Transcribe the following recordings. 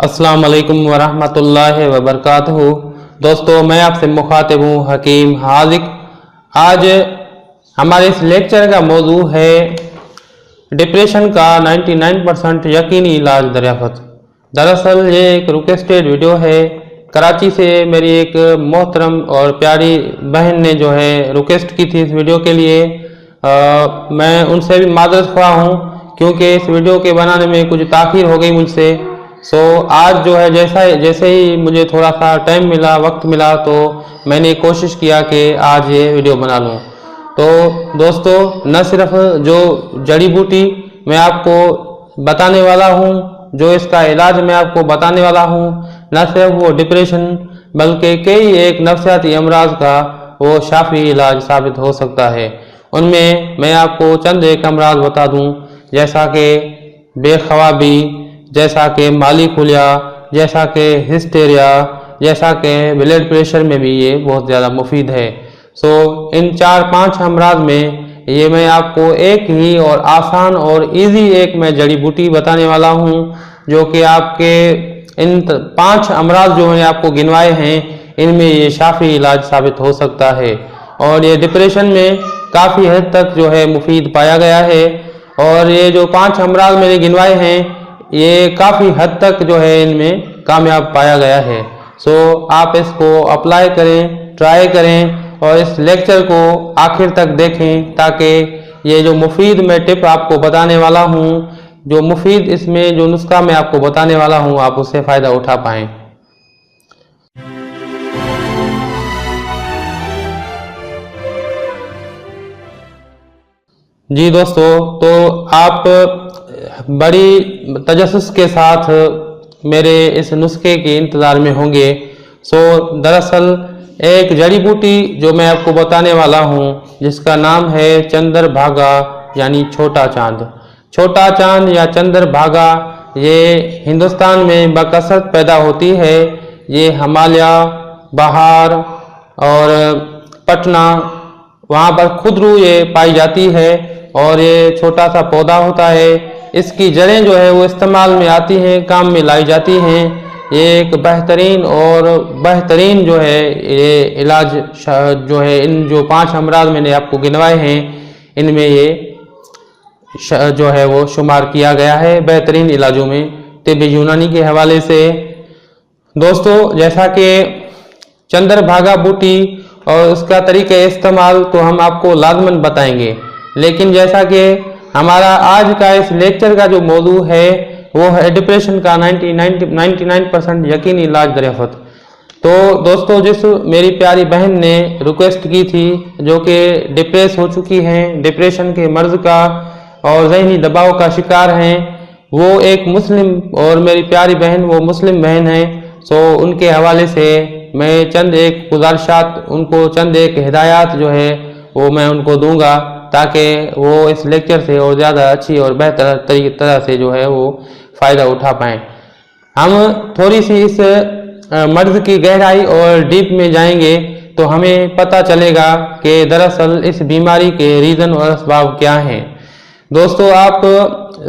अस्सलाम वालेकुम वरहमतुल्लाहि वबरकातुहू। दोस्तों, मैं आपसे मुखातिब हूँ हकीम हाजिक। आज हमारे इस लेक्चर का मौजू है डिप्रेशन का 99% यकीनी इलाज दरियाफ़त। दरअसल ये एक रिक्वेस्टेड वीडियो है। कराची से मेरी एक मोहतरम और प्यारी बहन ने जो है रिक्वेस्ट की थी इस वीडियो के लिए। मैं उनसे भी मादरत ख्वाह हूँ क्योंकि इस वीडियो के बनाने में कुछ ताख़ीर हो गई मुझसे। आज जो है जैसे ही मुझे थोड़ा सा टाइम मिला, वक्त मिला, तो मैंने कोशिश किया कि आज ये वीडियो बना लूँ। तो दोस्तों, न सिर्फ जो जड़ी बूटी मैं आपको बताने वाला हूँ, जो इसका इलाज मैं आपको बताने वाला हूँ, न सिर्फ वो डिप्रेशन बल्कि कई एक नफ्सियाती अमराज का वो शाफी इलाज साबित हो सकता है। उनमें मैं आपको चंद एक अमराज बता दूँ, जैसा कि बेख्वाबी, जैसा कि माली खुलिया, जैसा कि हिस्टेरिया, जैसा कि ब्लड प्रेशर में भी ये बहुत ज़्यादा मुफीद है। इन 4-5 अमराज में ये मैं आपको एक ही और आसान और इजी एक मैं जड़ी बूटी बताने वाला हूँ, जो कि आपके इन 5 अमराज जो मैंने आपको गिनवाए हैं, इनमें ये शाफी इलाज साबित हो सकता है। और ये डिप्रेशन में काफ़ी हद तक जो है मुफीद पाया गया है। और ये जो 5 अमराज मैंने गिनवाए हैं, ये काफ़ी हद तक जो है इनमें कामयाब पाया गया है। आप इसको अप्लाई करें, ट्राई करें और इस लेक्चर को आखिर तक देखें, ताकि ये जो मुफीद मैं टिप आपको बताने वाला हूँ, जो मुफीद इसमें जो नुस्खा मैं आपको बताने वाला हूँ, आप उससे फ़ायदा उठा पाएँ। जी दोस्तों, तो आप बड़ी तजस्सुस के साथ मेरे इस नुस्खे के इंतज़ार में होंगे। दरअसल एक जड़ी बूटी जो मैं आपको बताने वाला हूँ, जिसका नाम है चंदर भागा यानी छोटा चांद। छोटा चांद या चंदर भागा ये हिंदुस्तान में बकसरत पैदा होती है। ये हिमालय, बहार और पटना, वहाँ पर खुदरू ये पाई जाती है और ये छोटा सा पौधा होता है। इसकी जड़ें जो है वो इस्तेमाल में आती हैं, काम में लाई जाती हैं। ये एक बेहतरीन जो है ये इलाज जो है, इन जो 5 अमराज मैंने आपको गिनवाए हैं, इनमें ये जो है वो शुमार किया गया है बेहतरीन इलाजों में तिब्ब यूनानी के हवाले से। दोस्तों, जैसा कि चंदर भागा बूटी और उसका तरीक़ा इस्तेमाल तो हम आपको लाजमन बताएंगे, लेकिन जैसा कि हमारा आज का इस लेक्चर का जो मौजू है वो है डिप्रेशन का 99% यकीनी इलाज दरियाफ़त। तो दोस्तों, जिस मेरी प्यारी बहन ने रिक्वेस्ट की थी, जो कि डिप्रेस हो चुकी हैं, डिप्रेशन के मर्ज़ का और ज़हनी दबाव का शिकार हैं, वो एक मुस्लिम और मेरी प्यारी बहन वो मुस्लिम बहन है। उनके हवाले से मैं चंद एक गुजारिशात, उनको चंद एक हिदायत जो है वो मैं उनको दूंगा, ताकि वो इस लेक्चर से और ज़्यादा अच्छी और बेहतर तरह से जो है वो फ़ायदा उठा पाएँ। हम थोड़ी सी इस मर्ज़ की गहराई और डीप में जाएंगे तो हमें पता चलेगा कि दरअसल इस बीमारी के रीज़न और असबाब क्या हैं। दोस्तों, आप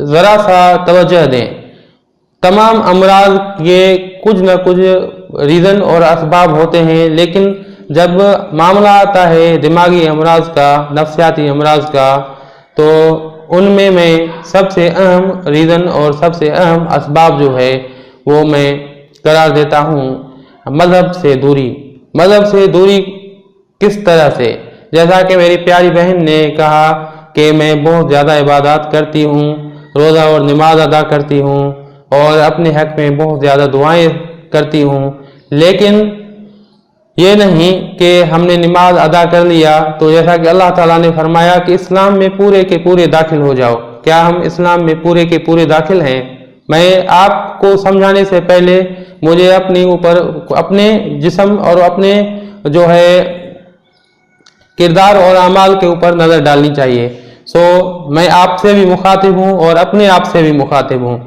ज़रा सा तवज्जो दें। तमाम अमराज के कुछ न कुछ रीज़न और असबाब होते हैं, लेकिन जब मामला आता है दिमागी अमराज का, नफ्सियाती अमराज का, तो उनमें मैं सबसे अहम रीज़न और सबसे अहम असबाब जो है वो मैं करार देता हूँ मज़हब से दूरी। मज़हब से दूरी किस तरह से? जैसा कि मेरी प्यारी बहन ने कहा कि मैं बहुत ज़्यादा इबादत करती हूँ, रोज़ा और नमाज अदा करती हूँ और अपने हक़ में बहुत ज़्यादा दुआएं करती हूँ, लेकिन ये नहीं कि हमने नमाज अदा कर लिया तो जैसा कि अल्लाह ताला ने फरमाया कि इस्लाम में पूरे के पूरे दाखिल हो जाओ, क्या हम इस्लाम में पूरे के पूरे दाखिल हैं? मैं आपको समझाने से पहले मुझे अपने जिस्म और अपने जो है किरदार और अमाल के ऊपर नज़र डालनी चाहिए। मैं आपसे भी मुखातिब हूँ और अपने आप से भी मुखातिब हूँ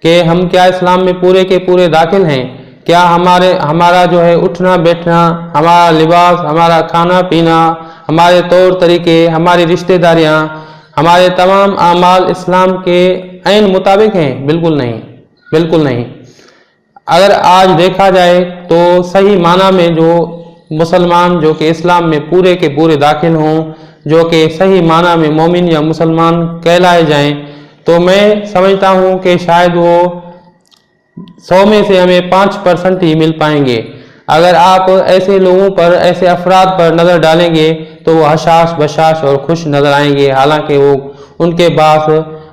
कि हम क्या इस्लाम में पूरे के पूरे दाखिल हैं? क्या हमारा जो है उठना बैठना, हमारा लिबास, हमारा खाना पीना, हमारे तौर तरीके, हमारी रिश्तेदारियाँ, हमारे तमाम आमाल इस्लाम के ऐन मुताबिक हैं? बिल्कुल नहीं, बिल्कुल नहीं। अगर आज देखा जाए तो सही माना में जो मुसलमान जो कि इस्लाम में पूरे के पूरे दाखिल हों, जो कि सही माना में मोमिन या मुसलमान कहलाए जाएं, तो मैं समझता हूँ कि शायद वो 100 में से हमें 5% ही मिल पाएंगे। अगर आप ऐसे लोगों पर, ऐसे अफराद पर नज़र डालेंगे तो वो हशाश बशाश और खुश नज़र आएंगे, हालांकि वो उनके पास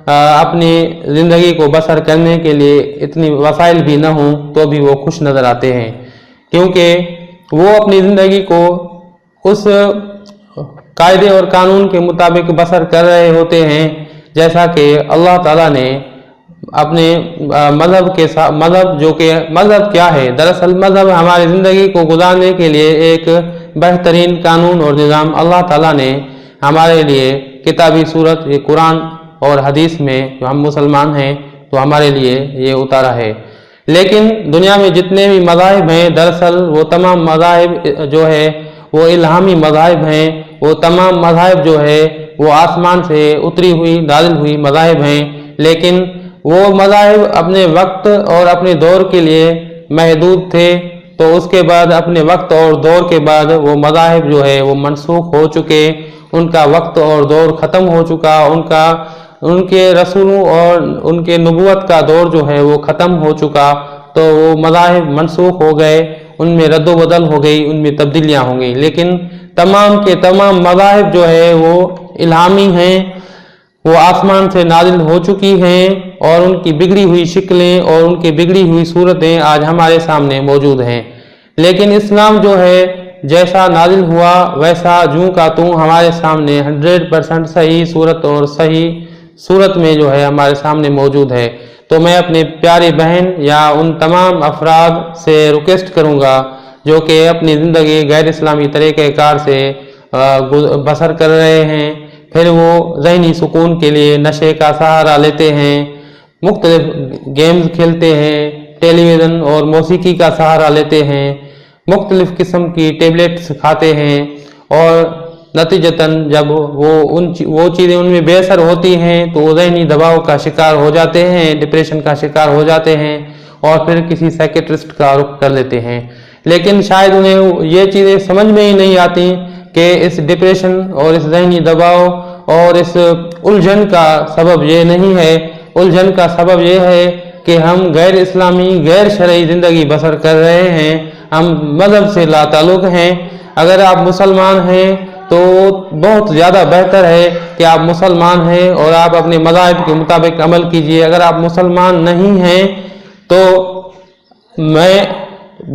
अपनी ज़िंदगी को बसर करने के लिए इतनी वसाइल भी न हों तो भी वो खुश नज़र आते हैं, क्योंकि वो अपनी ज़िंदगी को उस कायदे और कानून के मुताबिक बसर कर रहे होते हैं जैसा कि अल्लाह ताला ने अपने मज़हब के साथ, मज़हब जो कि मज़हब क्या है, दरअसल मज़हब हमारी ज़िंदगी को गुजारने के लिए एक बेहतरीन कानून और निज़ाम अल्लाह ताला ने हमारे लिए किताबी सूरत ये कुरान और हदीस में, जो हम मुसलमान हैं तो हमारे लिए ये उतारा है। लेकिन दुनिया में जितने भी मज़ाहिब हैं, दरअसल वो तमाम मज़ाहिब जो है वो इल्हामी मज़ाहिब हैं, वो तमाम मज़ाहिब जो है वो आसमान से उतरी हुई नाज़िल हुई मज़ाहिब हैं, लेकिन वो मज़ाहिब अपने वक्त और अपने दौर के लिए महदूद थे, तो उसके बाद अपने वक्त और दौर के बाद वो मज़ाहिब जो है वो मनसूख हो चुके, उनका वक्त और दौर ख़त्म हो चुका, उनके रसूलों और उनके नबूवत का दौर जो है वो ख़त्म हो चुका, तो वो मज़ाहिब मनसूख हो गए, उनमें रद्द बदल हो गई, उनमें तब्दीलियाँ हो गई। लेकिन तमाम के तमाम मज़ाहिब जो है वो इल्हामी हैं, वो आसमान से नाजिल हो चुकी हैं और उनकी बिगड़ी हुई शक्लें और उनकी बिगड़ी हुई सूरतें आज हमारे सामने मौजूद हैं। लेकिन इस्लाम जो है जैसा नाजिल हुआ वैसा जूं का तूं हमारे सामने 100% सही सूरत और सही सूरत में जो है हमारे सामने मौजूद है। तो मैं अपने प्यारी बहन या उन तमाम अफराद से रिक्वेस्ट करूँगा जो कि अपनी ज़िंदगी गैर इस्लामी तरीक़ेकार से बसर कर रहे हैं, फिर वो ज़हनी सुकून के लिए नशे का सहारा लेते हैं, मुख्तलिफ गेम्स खेलते हैं, टेलीविज़न और मौसीकी का सहारा लेते हैं, मुख्तलिफ किस्म की टेबलेट्स खाते हैं और नतीजतन जब वो चीज़ें उनमें बेअसर होती हैं तो वो ज़हनी दबाव का शिकार हो जाते हैं, डिप्रेशन का शिकार हो जाते हैं और फिर किसी साइकेट्रिस्ट का रुख कर लेते हैं। लेकिन शायद उन्हें ये चीज़ें समझ में ही नहीं आती कि इस डिप्रेशन और इस ज़हनी दबाव और इस उलझन का सबब ये नहीं है, उलझन का सबब ये है कि हम गैर इस्लामी गैर शरई ज़िंदगी बसर कर रहे हैं, हम मज़हब से लाताल्लुक़ हैं। अगर आप मुसलमान हैं तो बहुत ज़्यादा बेहतर है कि आप मुसलमान हैं और आप अपने मज़ाहिब के मुताबिक अमल कीजिए। अगर आप मुसलमान नहीं हैं तो मैं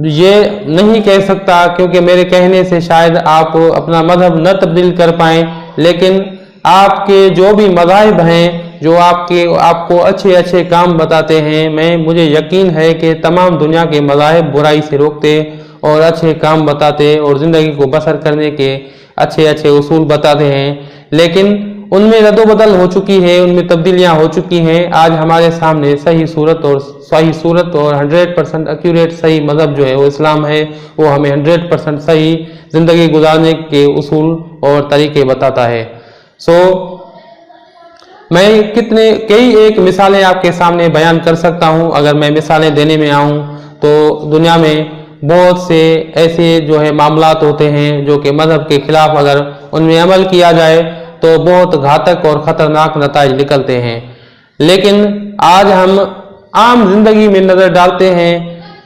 ये नहीं कह सकता, क्योंकि मेरे कहने से शायद आप अपना मज़हब न तब्दील कर पाएँ, लेकिन आपके जो भी मज़ाहिब हैं जो आपको अच्छे अच्छे काम बताते हैं, मुझे यकीन है कि तमाम दुनिया के मज़ाहिब बुराई से रोकते और अच्छे काम बताते और ज़िंदगी को बसर करने के अच्छे अच्छे उसूल बताते हैं, लेकिन उनमें रद्द-बदल हो चुकी है, उनमें तब्दीलियां हो चुकी हैं। आज हमारे सामने सही सूरत और 100% एक्यूरेट सही मज़हब जो है वो इस्लाम है, वो हमें 100% सही ज़िंदगी गुजारने के उसूल और तरीके बताता है। मैं कई एक मिसालें आपके सामने बयान कर सकता हूं। अगर मैं मिसालें देने में आऊं तो दुनिया में बहुत से ऐसे जो है मामलात होते हैं जो कि मज़हब के खिलाफ अगर उनमें अमल किया जाए तो बहुत घातक और ख़तरनाक नताइज निकलते हैं। लेकिन आज हम आम जिंदगी में नज़र डालते हैं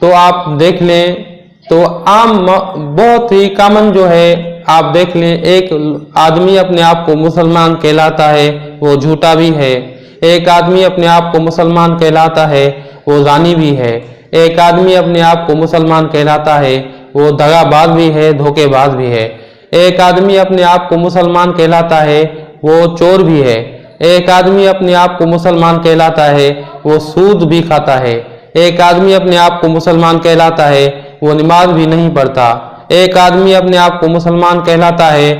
तो आप देख लें तो आम बहुत ही कॉमन जो है, आप देख लें, एक आदमी अपने आप को मुसलमान कहलाता है वो झूठा भी है, एक आदमी अपने आप को मुसलमान कहलाता है वो ज़ानी भी है, एक आदमी अपने आप को मुसलमान कहलाता है वो दगाबाज भी है, धोखेबाज भी है, एक आदमी अपने आप को मुसलमान कहलाता है वो चोर भी है, एक आदमी अपने आप को मुसलमान कहलाता है वो सूद भी खाता है, एक आदमी अपने आप को मुसलमान कहलाता है वो नमाज भी नहीं पढ़ता, एक आदमी अपने आप को मुसलमान कहलाता है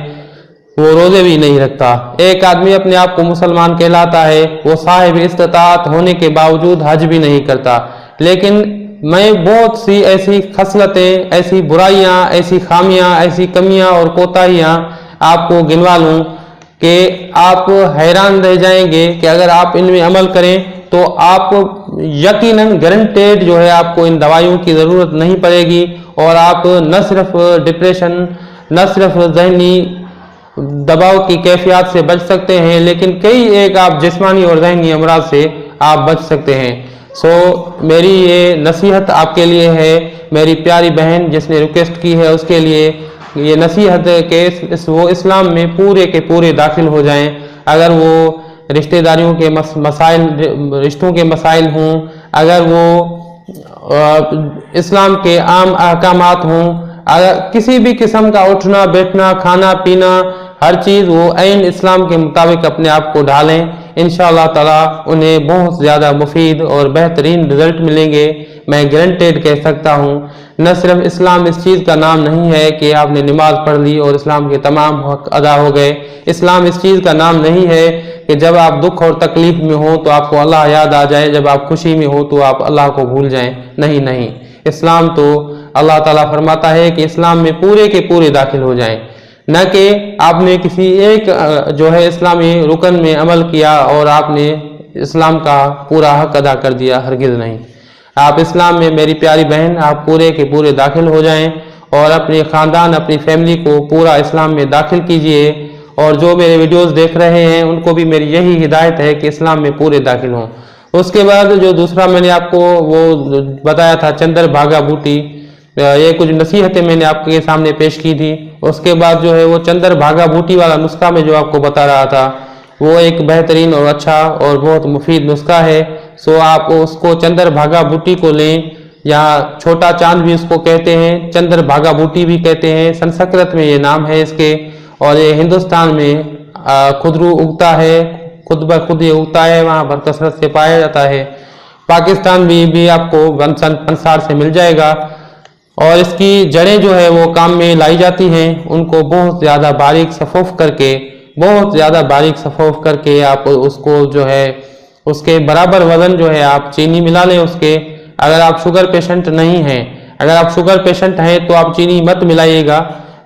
वो रोजे भी नहीं रखता, एक आदमी अपने आप को मुसलमान कहलाता है वो साहिब इस्तिताअत होने के बावजूद हज भी नहीं करता। लेकिन मैं बहुत सी ऐसी खसलतें, ऐसी बुराइयां, ऐसी खामियां, ऐसी कमियां और कोताहियां आपको गिनवा लूं कि आप हैरान रह जाएंगे कि अगर आप इनमें अमल करें तो आप यकीनन गारंटेड जो है आपको इन दवाइयों की ज़रूरत नहीं पड़ेगी और आप न सिर्फ डिप्रेशन, न सिर्फ ज़हनी दबाव की कैफियत से बच सकते हैं, लेकिन कई एक आप जिस्मानी और ज़हनी अमराज से आप बच सकते हैं। मेरी ये नसीहत आपके लिए है, मेरी प्यारी बहन जिसने रिक्वेस्ट की है उसके लिए ये नसीहत है कि वो इस्लाम में पूरे के पूरे दाखिल हो जाएं। अगर वो रिश्तेदारियों के मसाइल, रिश्तों के मसाइल हों, अगर वो इस्लाम के आम अहकामात हों, अगर किसी भी किस्म का उठना बैठना खाना पीना हर चीज़ वो ऐन इस्लाम के मुताबिक अपने आप को ढालें, इंशाअल्लाह ताला उन्हें बहुत ज़्यादा मुफीद और बेहतरीन रिजल्ट मिलेंगे। मैं गारंटेड कह सकता हूँ। न सिर्फ इस्लाम इस चीज़ का नाम नहीं है कि आपने नमाज पढ़ ली और इस्लाम के तमाम हक अदा हो गए। इस्लाम इस चीज़ का नाम नहीं है कि जब आप दुख और तकलीफ में हो तो आपको अल्लाह याद आ जाए, जब आप खुशी में हो तो आप अल्लाह को भूल जाएं। नहीं नहीं, इस्लाम तो अल्लाह ताला फरमाता है कि इस्लाम में पूरे के पूरे दाखिल हो जाएं, न कि आपने किसी एक जो है इस्लामी रुकन में अमल किया और आपने इस्लाम का पूरा हक अदा कर दिया। हरगिज़ नहीं। आप इस्लाम में मेरी प्यारी बहन आप पूरे के पूरे दाखिल हो जाएं और अपने ख़ानदान अपनी फैमिली को पूरा इस्लाम में दाखिल कीजिए। और जो मेरे वीडियोस देख रहे हैं उनको भी मेरी यही हिदायत है कि इस्लाम में पूरे दाखिल हों। उसके बाद जो दूसरा मैंने आपको वो बताया था चंदर भागा बूटी, ये कुछ नसीहतें मैंने आपके सामने पेश की थी। उसके बाद जो है वो चंदर भागा बूटी वाला नुस्खा में जो आपको बता रहा था वो एक बेहतरीन और अच्छा और बहुत मुफीद नुस्खा है। आप उसको चंदर भागा बूटी को लें, या छोटा चांद भी उसको कहते हैं, चंदर भागा बूटी भी कहते हैं। संस्कृत में ये नाम है इसके, और ये हिंदुस्तान में खुदरू उगता है, खुद ब खुद ये उगता है, वहाँ पर कसरत से पाया जाता है। पाकिस्तान भी आपको पंसार से मिल जाएगा। और इसकी जड़ें जो है वो काम में लाई जाती हैं, उनको बहुत ज़्यादा बारीक सफ़ोफ करके, बहुत ज़्यादा बारीक सफ़ोफ करके आप उसको जो है उसके बराबर वज़न जो है आप चीनी मिला लें उसके। अगर आप शुगर पेशेंट नहीं हैं, अगर आप शुगर पेशेंट हैं तो आप चीनी मत मिलाइएगा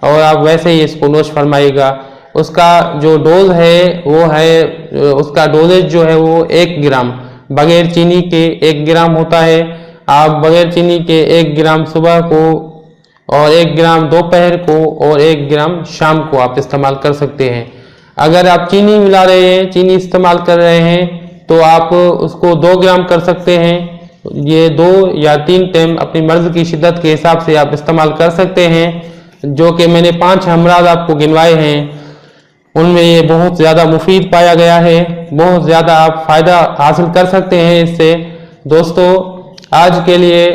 और आप वैसे ही इसको नोश फरमाइएगा। उसका जो डोज है वो है, उसका डोजेज जो है वो 1 ग्राम बगैर चीनी के 1 ग्राम होता है। आप बगैर चीनी के 1 ग्राम सुबह को और 1 ग्राम दोपहर को और 1 ग्राम शाम को आप इस्तेमाल कर सकते हैं। अगर आप चीनी मिला रहे हैं, चीनी इस्तेमाल कर रहे हैं, तो आप उसको 2 ग्राम कर सकते हैं। ये 2 या 3 टाइम अपनी मर्ज़ की शिद्दत के हिसाब से आप इस्तेमाल कर सकते हैं। जो कि मैंने 5 अमराज आपको गिनवाए हैं, उनमें ये बहुत ज़्यादा मुफीद पाया गया है। बहुत ज़्यादा आप फ़ायदा हासिल कर सकते हैं इससे। दोस्तों, आज के लिए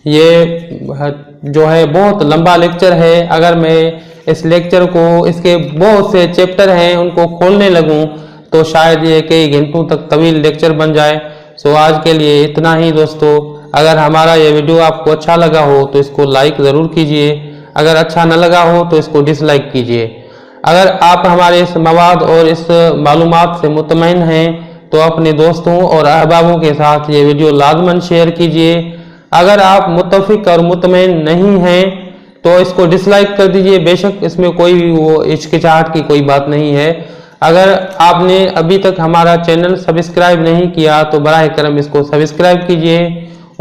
ये जो है बहुत लंबा लेक्चर है। अगर मैं इस लेक्चर को, इसके बहुत से चैप्टर हैं, उनको खोलने लगूं तो शायद ये कई घंटों तक तवील लेक्चर बन जाए। आज के लिए इतना ही दोस्तों। अगर हमारा ये वीडियो आपको अच्छा लगा हो तो इसको लाइक ज़रूर कीजिए, अगर अच्छा न लगा हो तो इसको डिसलाइक कीजिए। अगर आप हमारे इस मवाद और इस मालूमात से मुतमईन हैं तो अपने दोस्तों और अहबाबों के साथ ये वीडियो लाजमन शेयर कीजिए। अगर आप मुत्तफिक और मुतमईन नहीं हैं तो इसको डिसलाइक कर दीजिए। बेशक इसमें कोई भी वो हिचकिचाहट की कोई बात नहीं है। अगर आपने अभी तक हमारा चैनल सब्सक्राइब नहीं किया तो बराह करम इसको सब्सक्राइब कीजिए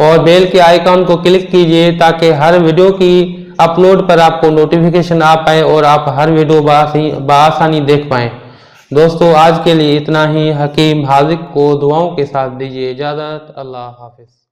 और बेल के आइकॉन को क्लिक कीजिए ताकि हर वीडियो की अपलोड पर आपको नोटिफिकेशन आ पाए और आप हर वीडियो बआसानी देख पाएँ। दोस्तों, आज के लिए इतना ही। हकीम हाजिक को दुआओं के साथ दीजिए इजाज़त। अल्लाह हाफिज़।